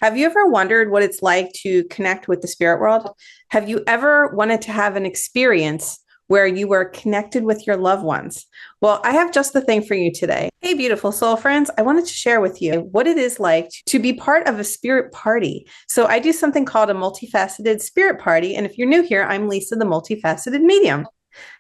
Have you ever wondered what it's like to connect with the spirit world? Have you ever wanted to have an experience where you were connected with your loved ones? Well, I have just the thing for you today. Hey, beautiful soul friends. I wanted to share with you what it is like to be part of a spirit party. So I do something called a multifaceted spirit party. And if you're new here, I'm Lisa, the multifaceted medium.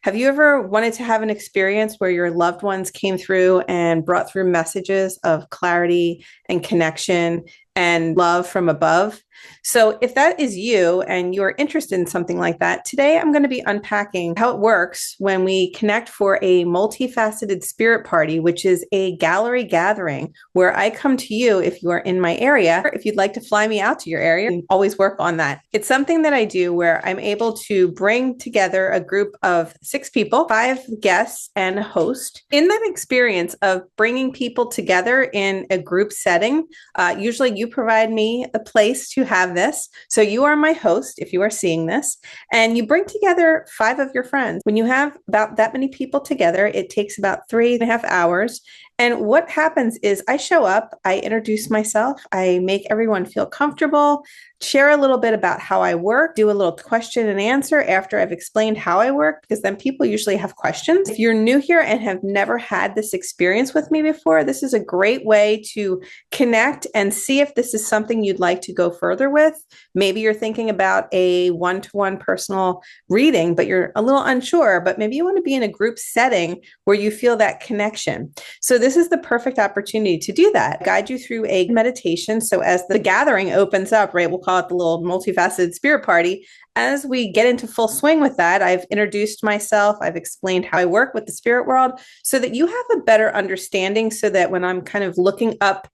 Have you ever wanted to have an experience where your loved ones came through and brought through messages of clarity and connection and love from above? So, if that is you and you're interested in something like that, today I'm going to be unpacking how it works when we connect for a multifaceted spirit party, which is a gallery gathering where I come to you if you are in my area. If you'd like to fly me out to your area, and always work on that. It's something that I do where I'm able to bring together a group of 6 people, 5 guests, and a host. In that experience of bringing people together in a group setting, usually you provide me a place to have this. So you are my host if you are seeing this, and you bring together 5 of your friends. When you have about that many people together, it takes about 3.5 hours. And what happens is I show up, I introduce myself, I make everyone feel comfortable, share a little bit about how I work, do a little question and answer after I've explained how I work, because then people usually have questions. If you're new here and have never had this experience with me before, this is a great way to connect and see if this is something you'd like to go further with. Maybe you're thinking about a one-to-one personal reading, but you're a little unsure, but maybe you want to be in a group setting where you feel that connection. So this is the perfect opportunity to do that. Guide you through a meditation. So as the gathering opens up, right, we'll call it the little multifaceted spirit party. As we get into full swing with that, I've introduced myself. I've explained how I work with the spirit world so that you have a better understanding, so that when I'm kind of looking up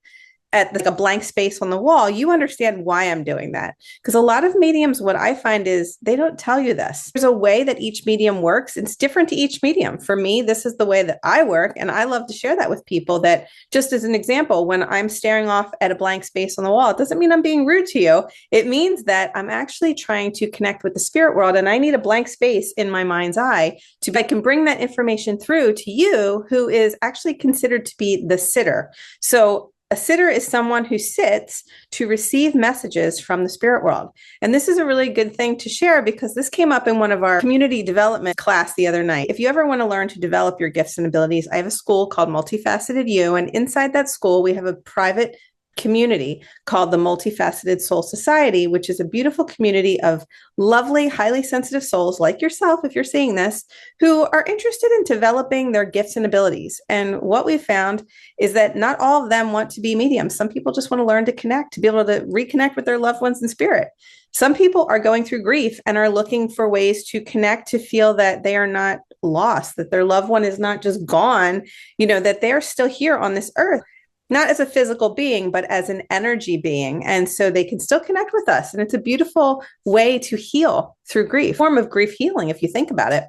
at like a blank space on the wall, you understand why I'm doing that. Because a lot of mediums, what I find is they don't tell you this. There's a way that each medium works. It's different to each medium. For me, this is the way that I work. And I love to share that with people, that just as an example, when I'm staring off at a blank space on the wall, it doesn't mean I'm being rude to you. It means that I'm actually trying to connect with the spirit world. And I need a blank space in my mind's eye I can bring that information through to you, who is actually considered to be the sitter. So a sitter is someone who sits to receive messages from the spirit world. And this is a really good thing to share, because this came up in one of our community development class the other night. If you ever want to learn to develop your gifts and abilities, I have a school called Multifaceted You. And inside that school, we have a private community called the Multifaceted Soul Society, which is a beautiful community of lovely, highly sensitive souls like yourself, if you're seeing this, who are interested in developing their gifts and abilities. And what we found is that not all of them want to be mediums. Some people just want to learn to connect, to be able to reconnect with their loved ones in spirit. Some people are going through grief and are looking for ways to connect, to feel that they are not lost, that their loved one is not just gone, that they are still here on this earth, not as a physical being, but as an energy being. And so they can still connect with us. And it's a beautiful way to heal through grief, form of grief healing, if you think about it.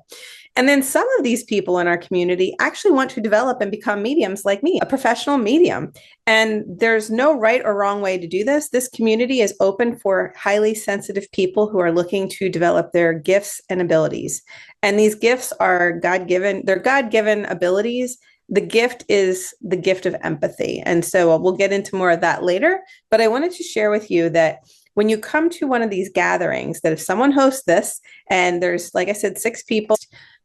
And then some of these people in our community actually want to develop and become mediums like me, a professional medium. And there's no right or wrong way to do this. This community is open for highly sensitive people who are looking to develop their gifts and abilities. And these gifts are God-given. They're God-given abilities. The gift is the gift of empathy. And so we'll get into more of that later. But I wanted to share with you that when you come to one of these gatherings, that if someone hosts this and there's, like I said, 6 people,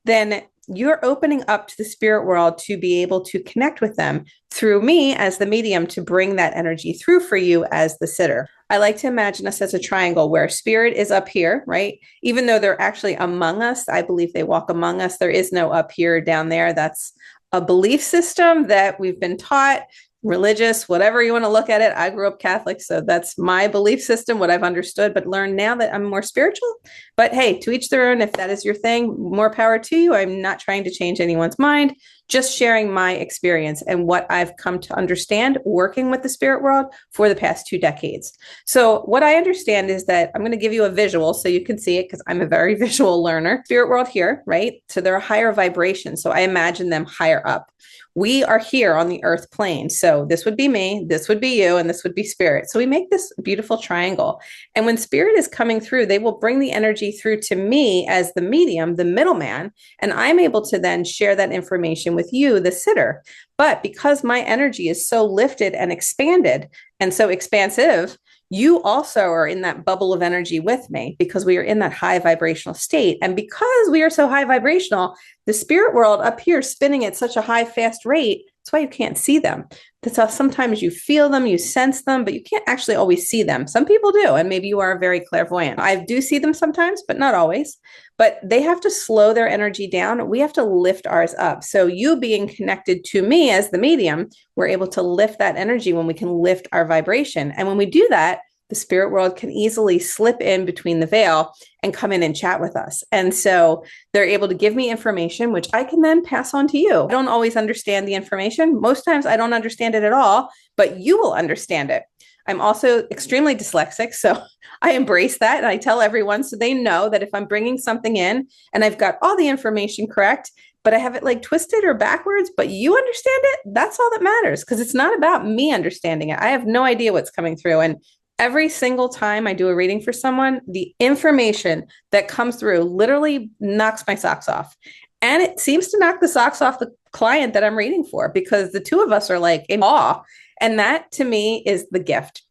then you're opening up to the spirit world to be able to connect with them through me as the medium, to bring that energy through for you as the sitter. I like to imagine us as a triangle where spirit is up here, right? Even though they're actually among us, I believe they walk among us. There is no up here, down there. That's a belief system that we've been taught, religious, whatever you want to look at it. I grew up Catholic, so that's my belief system, what I've understood, but learned now that I'm more spiritual. But hey, to each their own. If that is your thing, more power to you. I'm not trying to change anyone's mind, just sharing my experience and what I've come to understand working with the spirit world for the past 2 decades. So what I understand is that I'm going to give you a visual so you can see it, because I'm a very visual learner. Spirit world here, right? So they're a higher vibration. So I imagine them higher up. We are here on the earth plane. So this would be me, this would be you, and this would be spirit. So we make this beautiful triangle. And when spirit is coming through, they will bring the energy through to me as the medium, the middleman, and I'm able to then share that information with you, the sitter. But because my energy is so lifted and expanded and so expansive, you also are in that bubble of energy with me because we are in that high vibrational state. And because we are so high vibrational, the spirit world up here spinning at such a high, fast rate, that's why you can't see them. That's how sometimes you feel them, you sense them, but you can't actually always see them. Some people do, and maybe you are very clairvoyant. I do see them sometimes, but not always. But they have to slow their energy down. We have to lift ours up. So you being connected to me as the medium, we're able to lift that energy when we can lift our vibration. And when we do that, the spirit world can easily slip in between the veil and come in and chat with us. And so they're able to give me information, which I can then pass on to you. I don't always understand the information. Most times I don't understand it at all, but you will understand it. I'm also extremely dyslexic, so I embrace that. And I tell everyone so they know that if I'm bringing something in and I've got all the information correct, but I have it like twisted or backwards, but you understand it, that's all that matters because it's not about me understanding it. I have no idea what's coming through. And every single time I do a reading for someone, the information that comes through literally knocks my socks off. And it seems to knock the socks off the client that I'm reading for because the two of us are like in awe. And that to me is the gift.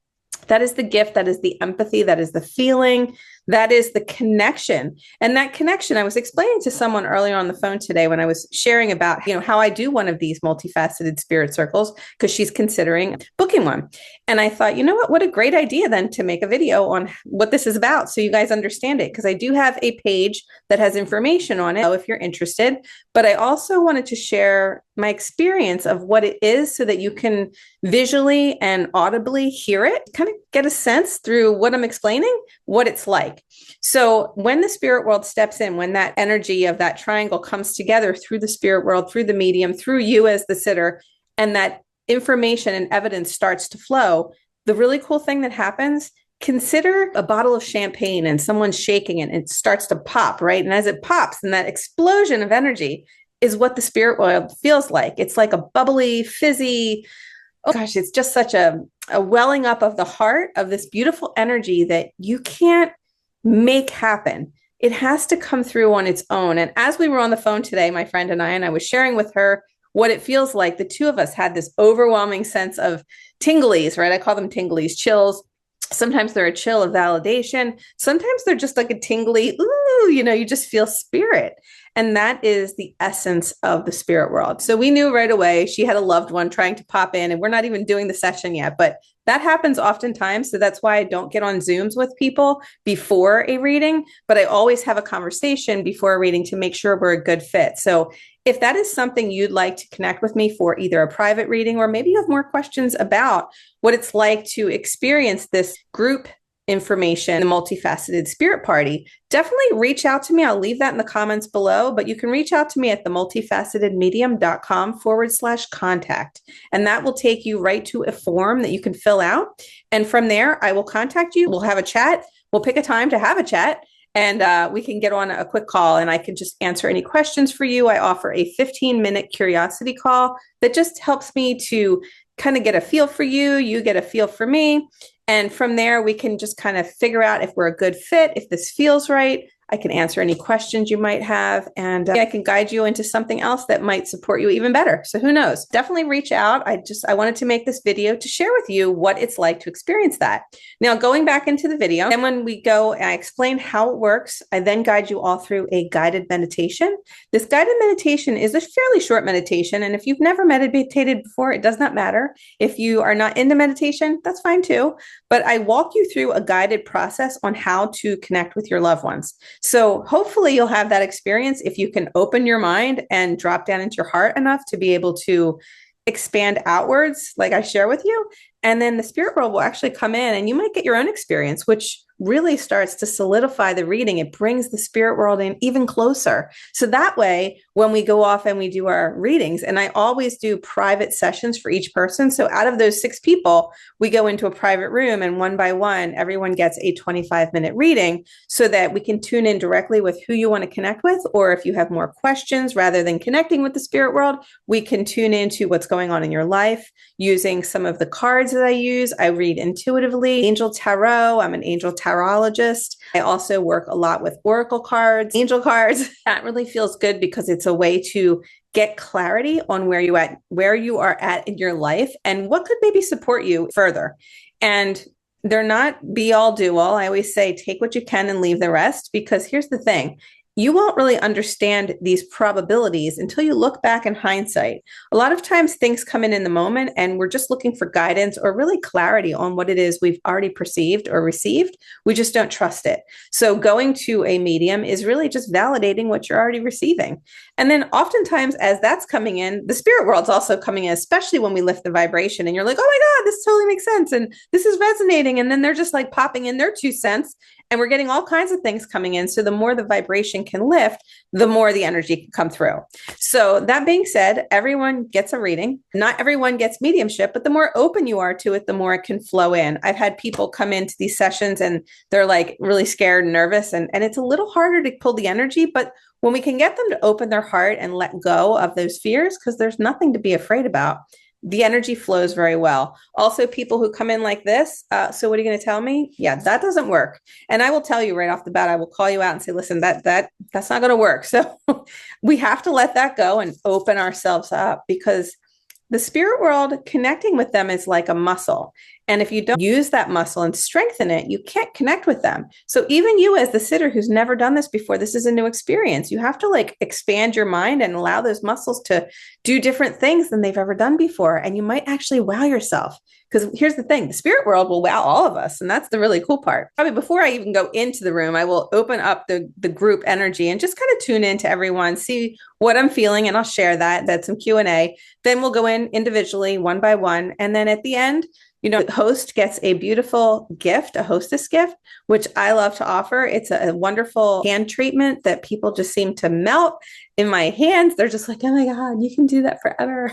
That is the gift. That is the empathy. That is the feeling. That is the connection. And that connection, I was explaining to someone earlier on the phone today when I was sharing about, how I do one of these multifaceted spirit circles because she's considering booking one. And I thought, what a great idea then to make a video on what this is about so you guys understand it. Because I do have a page that has information on it if you're interested. But I also wanted to share my experience of what it is so that you can visually and audibly hear it, kind of get a sense through what I'm explaining, what it's like. So when the spirit world steps in, when that energy of that triangle comes together through the spirit world, through the medium, through you as the sitter, and that information and evidence starts to flow, the really cool thing that happens, consider a bottle of champagne and someone's shaking it and it starts to pop, right? And as it pops, and that explosion of energy is what the spirit world feels like. It's like a bubbly, fizzy, oh gosh, it's just such a welling up of the heart of this beautiful energy that you can't make happen. It has to come through on its own. And as we were on the phone today, my friend and I was sharing with her what it feels like. The two of us had this overwhelming sense of tinglies, right? I call them tinglies, chills. Sometimes they're a chill of validation. Sometimes they're just like a tingly, ooh, you just feel spirit. And that is the essence of the spirit world. So we knew right away she had a loved one trying to pop in, and we're not even doing the session yet, but that happens oftentimes. So that's why I don't get on Zooms with people before a reading, but I always have a conversation before a reading to make sure we're a good fit. So if that is something you'd like to connect with me for either a private reading, or maybe you have more questions about what it's like to experience this group information, the Multifaceted Spirit Party, definitely reach out to me. I'll leave that in the comments below, but you can reach out to me at themultifacetedmedium.com/contact. And that will take you right to a form that you can fill out. And from there, I will contact you. We'll have a chat. We'll pick a time to have a chat. And we can get on a quick call and I can just answer any questions for you. I offer a 15-minute curiosity call that just helps me to kind of get a feel for you. You get a feel for me. And from there, we can just kind of figure out if we're a good fit, if this feels right. I can answer any questions you might have, and I can guide you into something else that might support you even better. So who knows? Definitely reach out. I wanted to make this video to share with you what it's like to experience that. Now, going back into the video, and when we go, I explain how it works. I then guide you all through a guided meditation. This guided meditation is a fairly short meditation, and if you've never meditated before, it does not matter. If you are not into meditation, that's fine too. But I walk you through a guided process on how to connect with your loved ones. So hopefully you'll have that experience if you can open your mind and drop down into your heart enough to be able to expand outwards, like I share with you. And then the spirit world will actually come in and you might get your own experience, which really starts to solidify the reading. It brings the spirit world in even closer. So that way, when we go off and we do our readings, and I always do private sessions for each person. So out of those 6 people, we go into a private room and one by one, everyone gets a 25-minute reading so that we can tune in directly with who you want to connect with. Or if you have more questions, rather than connecting with the spirit world, we can tune into what's going on in your life using some of the cards that I use. I read intuitively, angel tarot. I'm an angel tarologist. I also work a lot with oracle cards, angel cards. That really feels good because it's a way to get clarity on where you are at in your life and what could maybe support you further. And They're not be all do all. I always say take what you can and leave the rest, because here's the thing. You won't really understand these probabilities until you look back in hindsight. A lot of times things come in the moment and we're just looking for guidance or really clarity on what it is we've already perceived or received. We just don't trust it. So going to a medium is really just validating what you're already receiving. And then oftentimes as that's coming in, the spirit world's also coming in, especially when we lift the vibration and you're like, oh my God, this totally makes sense. And this is resonating. And then they're just like popping in their 2 cents. And we're getting all kinds of things coming in. So the more the vibration can lift, the more the energy can come through. So that being said, everyone gets a reading. Not everyone gets mediumship, but the more open you are to it, the more it can flow in. I've had people come into these sessions and they're like really scared and nervous. And it's a little harder to pull the energy, but when we can get them to open their heart and let go of those fears, because there's nothing to be afraid about, the energy flows very well. Also, people who come in like this, so what are you going to tell me? Yeah, that doesn't work. And I will tell you right off the bat, I will call you out and say, listen, that's not going to work. So we have to let that go and open ourselves up, because the spirit world, connecting with them is like a muscle. And if you don't use that muscle and strengthen it, you can't connect with them. So even you as the sitter who's never done this before, this is a new experience. You have to like expand your mind and allow those muscles to do different things than they've ever done before. And you might actually wow yourself. Because here's the thing, the spirit world will wow all of us. And that's the really cool part. Probably before I even go into the room, I will open up the group energy and just kind of tune into everyone, see what I'm feeling. And I'll share that. That's some Q&A. Then we'll go in individually, one by one. And then at the end, the host gets a beautiful gift, a hostess gift, which I love to offer. It's a wonderful hand treatment that people just seem to melt in my hands. They're just like, oh my God, you can do that forever.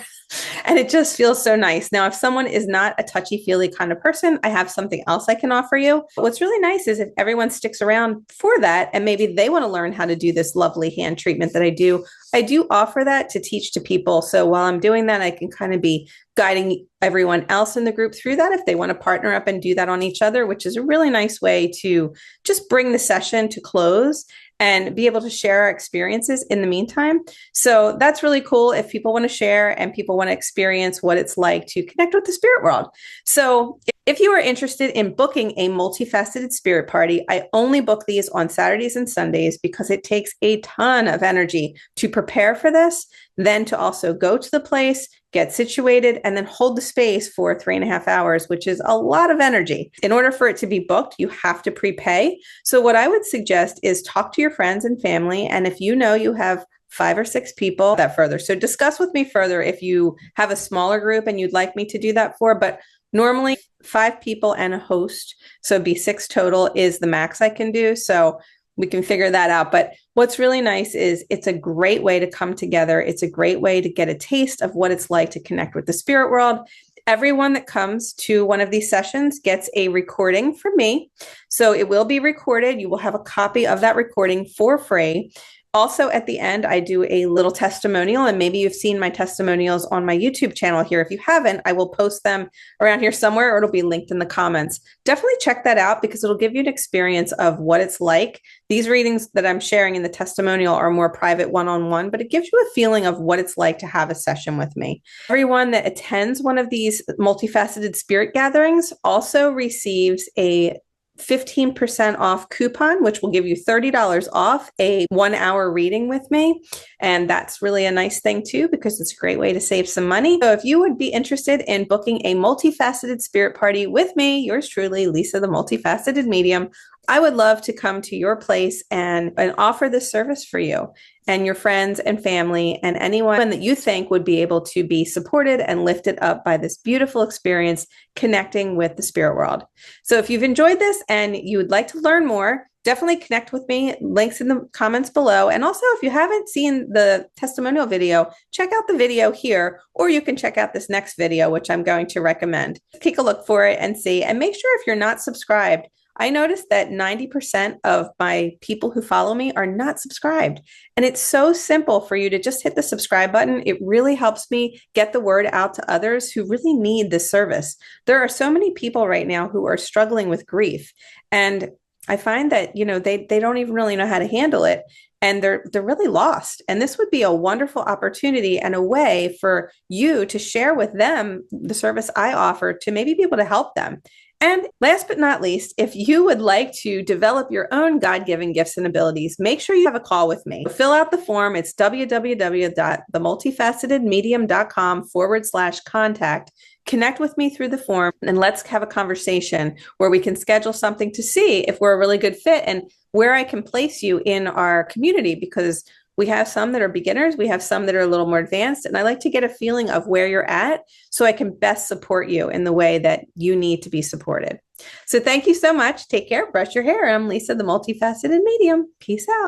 And it just feels so nice. Now, if someone is not a touchy-feely kind of person, I have something else I can offer you. But what's really nice is if everyone sticks around for that, and maybe they want to learn how to do this lovely hand treatment that I do offer that to teach to people. So while I'm doing that, I can kind of be guiding everyone else in the group through that if they want to partner up and do that on each other, which is a really nice way to just bring the session to close and be able to share our experiences in the meantime. So that's really cool if people want to share and people want to experience what it's like to connect with the spirit world. So if you are interested in booking a multifaceted spirit party, I only book these on Saturdays and Sundays because it takes a ton of energy to prepare for this, then to also go to the place, get situated, and then hold the space for 3.5 hours, which is a lot of energy. In order for it to be booked, you have to prepay. So what I would suggest is talk to your friends and family. And if you know you have 5 or 6 people, that further. So discuss with me further if you have a smaller group and you'd like me to do that for, but normally 5 people and a host. So it'd be 6 total is the max I can do. So we can figure that out. But what's really nice is it's a great way to come together. It's a great way to get a taste of what it's like to connect with the spirit world. Everyone that comes to one of these sessions gets a recording from me. So it will be recorded. You will have a copy of that recording for free. Also, at the end, I do a little testimonial, and maybe you've seen my testimonials on my YouTube channel here. If you haven't, I will post them around here somewhere, or it'll be linked in the comments. Definitely check that out because it'll give you an experience of what it's like. These readings that I'm sharing in the testimonial are more private one-on-one, but it gives you a feeling of what it's like to have a session with me. Everyone that attends one of these multifaceted spirit gatherings also receives a 15% off coupon, which will give you $30 off a 1-hour reading with me. And that's really a nice thing too, because it's a great way to save some money. So if you would be interested in booking a multifaceted spirit party with me, yours truly, Lisa, the Multifaceted Medium, I would love to come to your place and offer this service for you and your friends and family and anyone that you think would be able to be supported and lifted up by this beautiful experience connecting with the spirit world. So if you've enjoyed this and you would like to learn more, definitely connect with me. Links in the comments below. And also, if you haven't seen the testimonial video, check out the video here, or you can check out this next video, which I'm going to recommend. Take a look for it and see. And make sure if you're not subscribed, I noticed that 90% of my people who follow me are not subscribed. And it's so simple for you to just hit the subscribe button. It really helps me get the word out to others who really need this service. There are so many people right now who are struggling with grief. And I find that, they don't even really know how to handle it. And they're really lost. And this would be a wonderful opportunity and a way for you to share with them the service I offer to maybe be able to help them. And last but not least, if you would like to develop your own God-given gifts and abilities, make sure you have a call with me. Fill out the form. It's www.themultifacetedmedium.com/contact. Connect with me through the form and let's have a conversation where we can schedule something to see if we're a really good fit and where I can place you in our community, because we have some that are beginners, we have some that are a little more advanced, and I like to get a feeling of where you're at so I can best support you in the way that you need to be supported. So thank you so much. Take care, brush your hair. I'm Lisa, the Multifaceted Medium. Peace out.